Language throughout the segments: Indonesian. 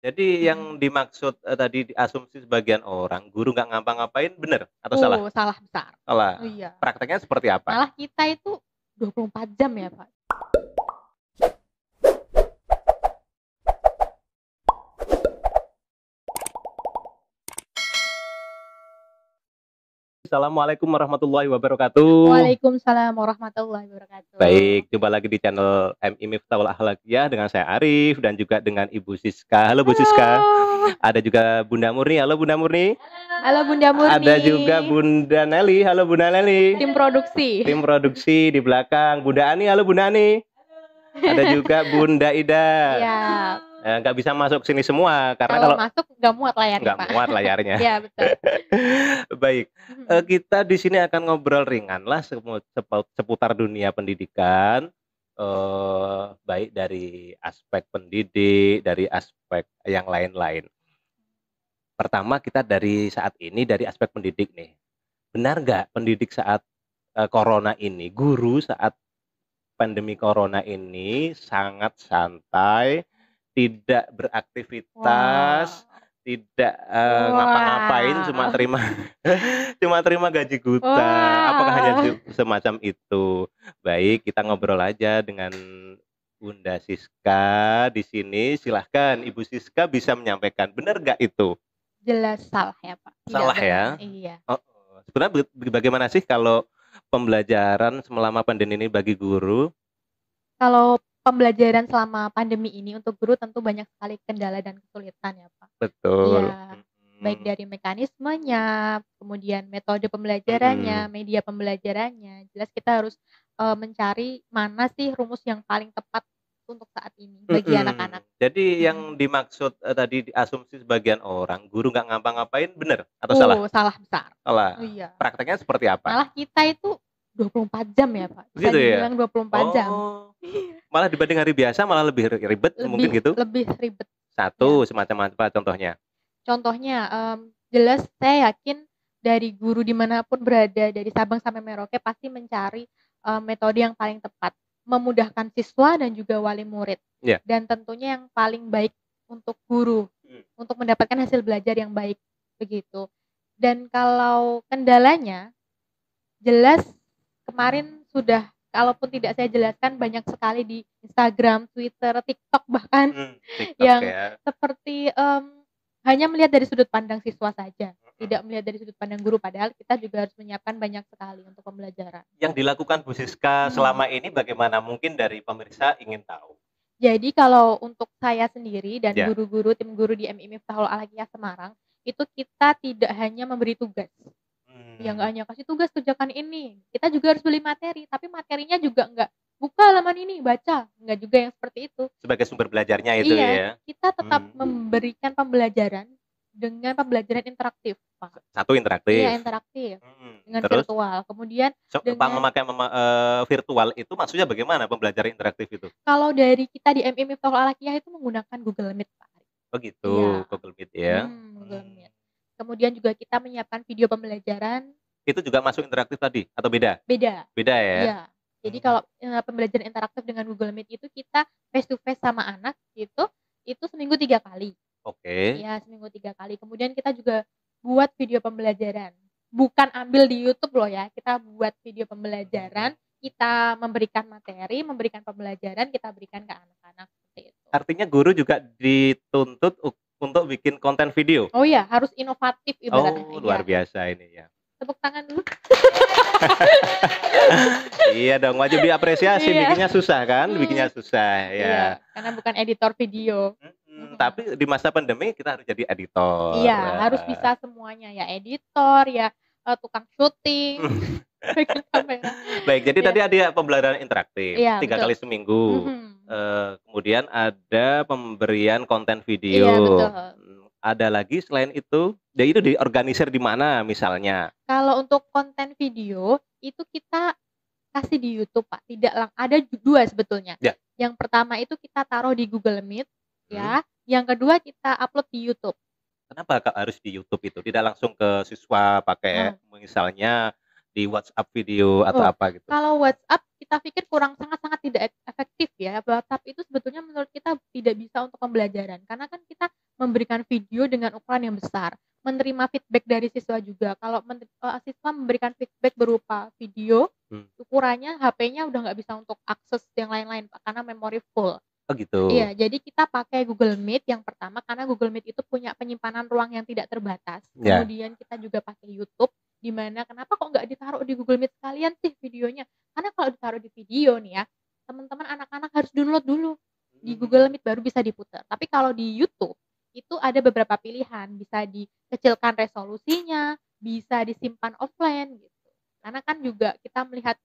Jadi yang Mhm. dimaksud, tadi diasumsi sebagian orang, guru nggak ngapa-ngapain bener atau salah? Salah besar. Salah. Oh, iya. Prakteknya seperti apa? Malah kita itu 24 jam ya, Pak. Assalamualaikum warahmatullahi wabarakatuh. Waalaikumsalam warahmatullahi wabarakatuh. Baik, jumpa lagi di channel MI Miftahul Akhlaqiyah dengan saya Arif dan juga dengan Ibu Siska. Halo Bu Siska. Halo. Ada juga Bunda Murni. Halo Bunda Murni. Halo Bunda Ada Murni. juga Bunda Nelly. Halo Bunda Nelly. Tim produksi. Tim produksi di belakang. Bunda Ani. Halo Bunda Ani. Ada juga Bunda Ida. Iya. Nggak bisa masuk sini semua karena Kalau kalau masuk nggak muat layarnya, nggak Pak. muat layarnya. Iya, betul. Baik, Mhm. kita di sini akan ngobrol ringan lah seputar dunia pendidikan, baik dari aspek pendidik, dari aspek yang lain-lain. Pertama kita dari saat ini dari aspek pendidik nih. Benar nggak pendidik saat, corona ini, guru saat pandemi corona ini sangat santai, tidak Wow. beraktivitas, tidak, ngapa-ngapain, cuma Wow. terima cuma terima gaji buta, apakah hanya Wah. semacam itu? Baik, kita ngobrol aja dengan Bunda Siska di sini, silahkan Ibu Siska bisa menyampaikan, benar nggak itu? Jelas salah ya, Pak. Tidak Salah ya? benar. Iya. Heeh. Sebenarnya bagaimana sih kalau pembelajaran selama pandemi ini bagi guru? Kalau pembelajaran selama pandemi ini untuk guru tentu banyak sekali kendala dan kesulitan ya, Pak. Betul, Iya, baik mhm, dari mekanismenya, kemudian metode pembelajarannya, mhm, media pembelajarannya. Jelas kita harus, mencari mana sih rumus yang paling tepat untuk saat ini bagi anak-anak. Jadi yang Mhm. dimaksud, tadi diasumsi sebagian orang, guru nggak ngapa-ngapain bener atau salah? Salah besar. Oh, Salah. iya. Prakteknya seperti apa? Malah kita itu 24 jam ya, Pak, bisa Begitu ya? dibilang 24 jam. Oh, malah dibanding hari biasa malah lebih ribet mungkin Lebih gitu? lebih ribet, ya. Satu, semacam apa contohnya? Contohnya, jelas saya yakin dari guru dimanapun berada, dari Sabang sampai Merauke pasti mencari, metode yang paling tepat, memudahkan siswa dan juga wali murid, Iya. dan tentunya yang paling baik untuk guru, Mhm, untuk mendapatkan hasil belajar yang baik, begitu. Dan kalau kendalanya, jelas kemarin sudah kalaupun tidak saya jelaskan banyak sekali di Instagram, Twitter, TikTok bahkan TikTok yang ya, seperti, hanya melihat dari sudut pandang siswa saja, tidak melihat dari sudut pandang guru, padahal kita juga harus menyiapkan banyak sekali untuk pembelajaran. yang dilakukan Bu Siska Mhm. selama ini bagaimana? Mungkin dari pemirsa ingin tahu. Jadi kalau untuk saya sendiri dan Ya, guru-guru, tim guru di MI Miftahul Akhlaqiyah Semarang, itu kita tidak hanya memberi tugas. Ya nggak mmm, hanya kasih tugas kerjakan ini, kita juga harus beli materi, tapi materinya juga nggak, "Buka halaman ini, baca." Nggak juga yang seperti itu. sebagai sumber belajarnya itu Iya, ya? kita tetap Mmm, memberikan pembelajaran dengan pembelajaran interaktif, Pak. satu Iya, interaktif, interaktif, dengan terus? virtual. Kemudian dengan Memakai virtual itu maksudnya bagaimana pembelajaran interaktif itu? kalau dari kita di MI Miftahul Akhlaqiyah itu menggunakan Google Meet, Pak. Oh gitu, Iya, Google Meet ya? Google Mmm, Meet. Kemudian juga kita menyiapkan video pembelajaran. itu juga masuk interaktif tadi atau beda? Beda, Beda ya? iya. Jadi Mmm, kalau, pembelajaran interaktif dengan Google Meet itu kita face to face sama anak itu seminggu 3 kali. oke, Iya, seminggu 3 kali. Kemudian kita juga buat video pembelajaran. Bukan ambil di YouTube loh ya, kita buat video pembelajaran, kita memberikan materi, memberikan pembelajaran, kita berikan ke anak-anak, seperti itu. artinya guru juga dituntut untuk bikin konten video? Oh iya, harus inovatif ibaratnya, Oh, luar iya. biasa ini ya. Tepuk tangan dulu. Iya dong, wajib diapresiasi, Iya, bikinnya susah kan? Bikinnya mhm, susah, iya, ya. karena bukan editor video. Tapi Mhm. di masa pandemi kita harus jadi editor, Iya, harus heeh. bisa semuanya, ya editor, ya, tukang syuting, pegang kamera. Baik, jadi Iya, tadi ada pembelajaran interaktif iya 3 betul. kali seminggu, Mhm. kemudian ada pemberian konten Iya video, betul. ada lagi selain itu? Ya itu diorganisir di mana misalnya? Kalau untuk konten video, itu kita kasih di YouTube, Pak, tidak ada 2 sebetulnya. Ya, Yang pertama itu kita taruh di Google Meet, mhm, ya, yang kedua kita upload di YouTube. kenapa Kak harus di YouTube itu? Tidak langsung ke siswa pakai Nah, misalnya di WhatsApp video atau oh, apa gitu? kalau WhatsApp kita pikir sangat-sangat tidak efektif ya, WhatsApp itu sebetulnya menurut kita tidak bisa untuk pembelajaran, karena kan kita memberikan video dengan ukuran yang besar, menerima feedback dari siswa juga. Kalau siswa memberikan feedback berupa video, Hmm. ukurannya HP-nya udah nggak bisa untuk akses yang lain-lain, Pak, karena memori full. Oh gitu. Iya, jadi kita pakai Google Meet yang pertama karena Google Meet itu punya penyimpanan ruang yang tidak terbatas. Ya. Kemudian kita juga pakai YouTube, di mana kenapa kok nggak ditaruh di Google Meet sekalian sih videonya? Karena kalau ditaruh di video nih ya, teman-teman anak-anak harus download dulu di Google Meet baru bisa diputar. Tapi kalau di YouTube itu ada beberapa pilihan, bisa dikecilkan resolusinya, bisa disimpan offline gitu. Karena kan juga kita melihat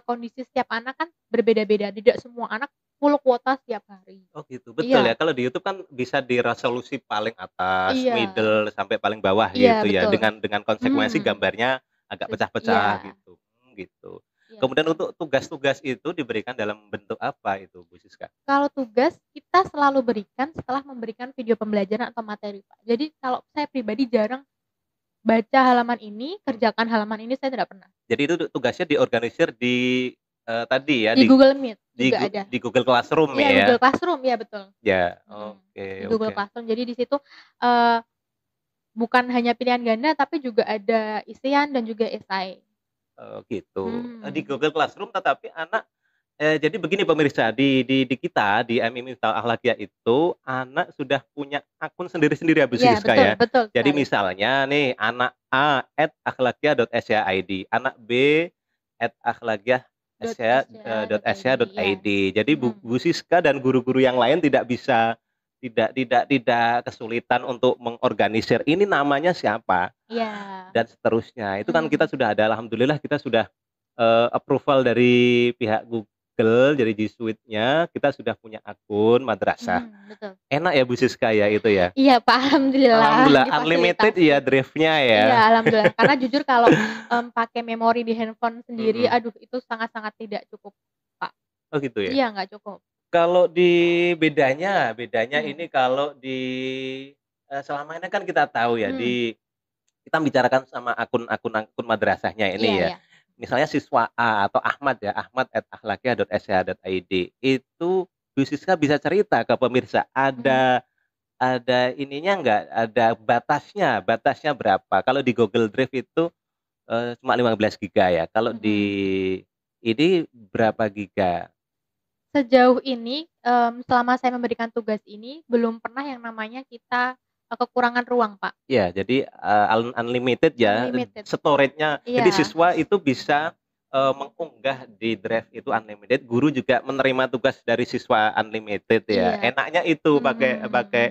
kondisi setiap anak kan berbeda-beda, tidak semua anak full kuota setiap hari. Oh gitu, betul ya. Iya Kalau di YouTube kan bisa di resolusi paling atas, iya middle, sampai paling bawah iya gitu ya, betul. dengan konsekuensi Mhm, gambarnya agak pecah-pecah iya gitu. Gitu. iya Kemudian betul. untuk tugas-tugas itu diberikan dalam bentuk apa itu, Bu Siska? Kalau tugas kita selalu berikan setelah memberikan video pembelajaran atau materi, Pak. Jadi kalau saya pribadi jarang baca halaman ini, Hmm. kerjakan halaman ini, saya tidak pernah. Jadi itu tugasnya diorganisir di tadi ya Di Google Meet juga ada. di Google Classroom Iya ya? Google Classroom, iya betul. Ya, Mhm, oke di Google oke. Classroom. Jadi di situ, eee, bukan hanya pilihan ganda tapi juga ada isian dan juga esai. Oh gitu. Di Mhm. Google Classroom tetapi anak jadi begini pemirsa, di kita, di MI Miftahul Akhlakiyah itu, anak sudah punya akun sendiri-sendiri ya Bu Iya Siska betul ya. betul Jadi sekali. misalnya nih, anak A @akhlakiyah.syid, anak B .sca.id, iya. @akhlakiyah.sca.id. Jadi Bu Mhm. Bu Siska dan guru-guru yang lain tidak kesulitan untuk mengorganisir, ini namanya siapa, Iya. dan seterusnya. Itu kan kita Mhm. sudah ada, alhamdulillah kita sudah approval dari pihak Google, dari G Suite-nya, kita sudah punya akun madrasah. Mhm, betul. Enak ya Bu Siska ya itu ya? Iya Pak, alhamdulillah Alhamdulillah unlimited ya difasilitasi. drive-nya ya? Iya alhamdulillah, karena jujur kalau, pakai memori di handphone sendiri, Mhm. aduh itu sangat-sangat tidak cukup, Pak. Oh gitu ya? Iya nggak cukup. Kalau bedanya Mhm, ini kalau di selama ini kan kita tahu ya, mhm, kita bicarakan sama akun madrasahnya iya ini ya. iya. Misalnya siswa A atau Ahmad ya, ahmad@akhlakiyah.sh.id itu Bu Siska bisa cerita ke pemirsa, Mhm, ada ininya enggak, ada batasnya berapa? Kalau di Google Drive itu, cuma 15 giga ya, kalau di mhm. ini berapa giga? Sejauh ini, selama saya memberikan tugas ini, belum pernah yang namanya kita, kekurangan ruang, Pak. Ya, jadi, unlimited ya, Unlimited. storage-nya. Jadi Iya siswa itu bisa, mengunggah di drive itu unlimited, guru juga menerima tugas dari siswa unlimited ya. iya. Enaknya itu pakai Mhm, pakai,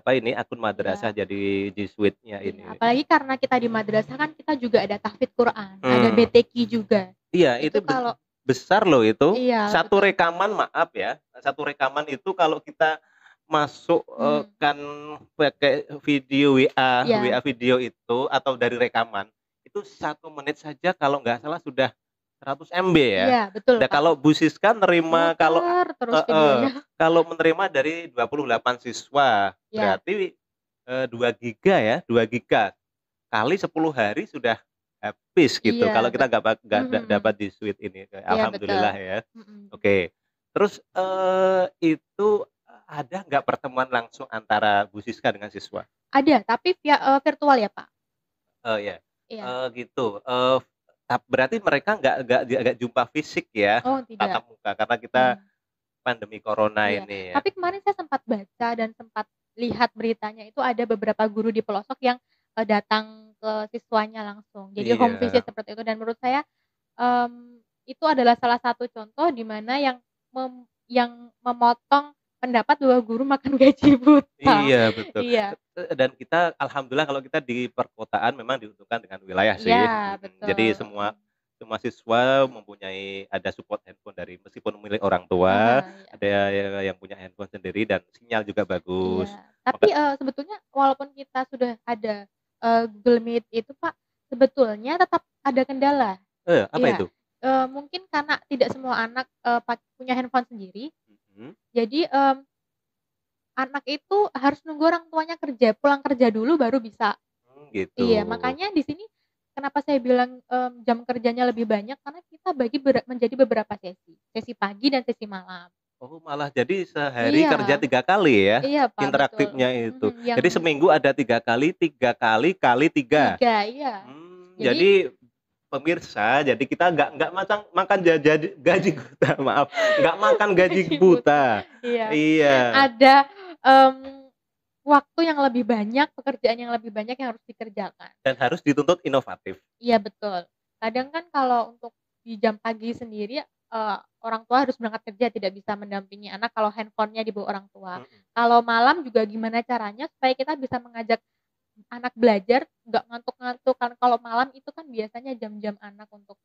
apa ini, akun madrasah iya. jadi G Suite-nya Iya, ini. apalagi karena kita di madrasah kan kita juga ada tahfidz Quran, ada Hmm. BTQ juga. Iya, itu Itu kalau besar loh itu. iya, Satu betul. rekaman maaf ya, satu rekaman itu kalau kita masuk, Mhm, kan pakai video WA iya video itu atau dari rekaman, itu 1 menit saja kalau nggak salah sudah 100 MB ya. iya, betul, Nah Pak. kalau Bu Siska nerima kalau Muter terus heeh, videonya. kalau menerima dari 28 siswa, Iya berarti, 2 giga ya, 2 giga kali 10 hari sudah habis gitu, iya, kalau kita nggak dapat mhm, di Suite ini, iya betul. alhamdulillah ya. Mhm. Oke, terus, itu ada nggak pertemuan langsung antara Bu Siska dengan siswa? Ada, tapi via, virtual ya, Pak. Ya, Iya. gitu, berarti mereka nggak jumpa fisik ya, Oh tatap tidak, muka, karena kita mhm, pandemi corona iya. ini ya. Tapi kemarin saya sempat baca dan sempat lihat beritanya itu ada beberapa guru di pelosok yang, datang ke siswanya langsung. Jadi home Iya, visit seperti itu dan menurut saya, itu adalah salah satu contoh di mana yang memotong pendapat bahwa guru makan gaji buta. iya betul, Iya dan kita alhamdulillah kalau kita di perkotaan memang diuntungkan dengan wilayah iya sih, mhm, betul, jadi mhm, semua semua siswa ada support handphone dari meskipun milik orang tua, iya. ada yang punya handphone sendiri dan sinyal juga bagus. Iya, tapi, Maka sebetulnya walaupun kita sudah ada, Google Meet itu, Pak, sebetulnya tetap ada kendala. apa Iya, itu? mungkin karena tidak semua anak, punya handphone sendiri, Mhm, jadi, anak itu harus nunggu orang tuanya kerja, pulang kerja dulu baru bisa. gitu. Iya, makanya di sini kenapa saya bilang, jam kerjanya lebih banyak karena kita bagi menjadi beberapa sesi, sesi pagi dan sesi malam. Oh, malah jadi sehari kerja Iya, 3 kali ya, iya Pak, betul. interaktifnya itu. Yang Jadi seminggu ada 3 kali kali 3. 3 iya. Jadi Jadi pemirsa, jadi kita nggak makan gaji buta, maaf, nggak makan gaji gaji buta. buta. Iya. Iya, Ada, waktu yang lebih banyak, pekerjaan yang lebih banyak yang harus dikerjakan. dan harus dituntut inovatif. Iya betul. Kadang kan kalau untuk di jam pagi sendiri, orang tua harus berangkat kerja, tidak bisa mendampingi anak kalau handphone-nya dibawa orang tua. Mhm, Kalau malam juga gimana caranya supaya kita bisa mengajak anak belajar nggak ngantuk-ngantuk, kan kalau malam itu kan biasanya jam-jam anak untuk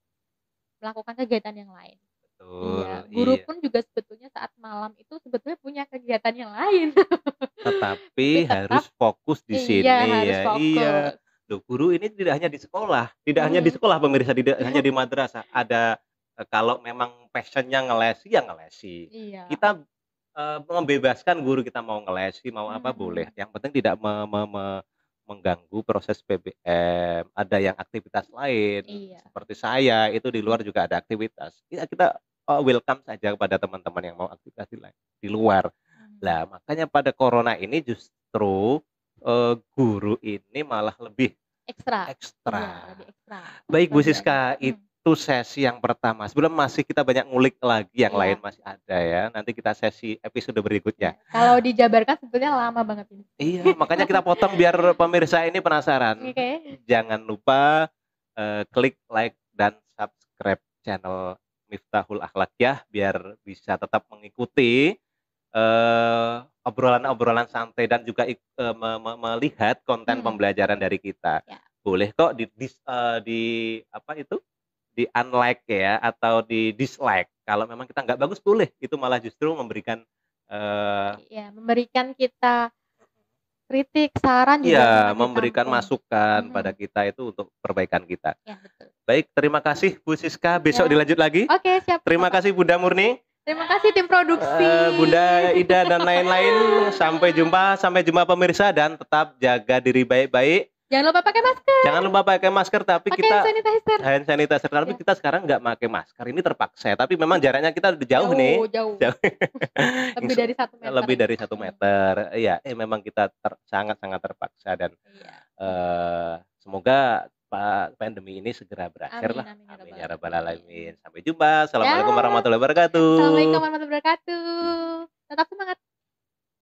melakukan kegiatan yang lain. Iya, betul, guru iya. pun juga sebetulnya saat malam itu sebetulnya punya kegiatan yang lain. Tapi Tetapi harus tetap fokus di iya sini harus ya, iya. fokus. Loh, guru ini tidak hanya di Mhm. sekolah pemirsa, tidak hanya di madrasah, ada, kalau memang passion-nya ngelesi, ya ngelesi. Iya. Kita, membebaskan guru kita mau ngelesi, mau apa boleh, Mhm. yang penting tidak mengganggu proses PBM, ada yang aktivitas lain, Iya. seperti saya itu di luar juga ada aktivitas. Ya kita, welcome saja kepada teman-teman yang mau aktivitas di luar. Mhm. Lah, makanya pada corona ini justru, guru ini malah lebih Ekstra. Iya, ekstra. lebih ekstra Baik Bu kerjanya. Siska, itu sesi yang pertama. Sebelum masih kita banyak ngulik lagi yang lain Iya, masih ada ya, nanti kita sesi episode iya. berikutnya. Kalau dijabarkan sebetulnya lama banget ini. Iya, makanya kita potong biar pemirsa ini penasaran. Oke. Jangan lupa, klik like dan subscribe channel Miftahul Akhlak ya, biar bisa tetap mengikuti obrolan-obrolan santai dan juga melihat konten Mhm. pembelajaran dari kita. Ya. Boleh kok di apa itu, di-unlike ya atau di-dislike. Kalau memang kita nggak bagus boleh, itu malah justru memberikan, eee Iya, memberikan kita kritik, saran juga iya, sangat memberikan ditampung. masukan pada Mhm. kita itu untuk perbaikan kita. Ya, betul. Baik, terima kasih Bu Siska, besok Ya. dilanjut lagi. Oke, siap Terima Bapak. kasih Bunda Murni. Terima kasih tim produksi. Bunda Ida dan lain-lain. Sampai jumpa pemirsa dan tetap jaga diri baik-baik. Jangan lupa pakai masker, Jangan lupa pakai masker tapi pakai hand kita sanitizer. hand sanitizer, tapi Ya, kita sekarang nggak pakai masker, ini terpaksa. Tapi memang jaraknya kita udah jauh nih. jauh jauh, Jauh. lebih dari 1 meter Lebih ini. dari 1 meter. Iya, memang kita sangat-sangat terpaksa dan Iya. semoga pandemi ini segera berakhir Amin lah. amin ya Amin rabbal ya rabbal alamin. alamin. Sampai jumpa. Ya, Assalamualaikum warahmatullahi wabarakatuh. assalamualaikum warahmatullahi wabarakatuh. Tetap semangat.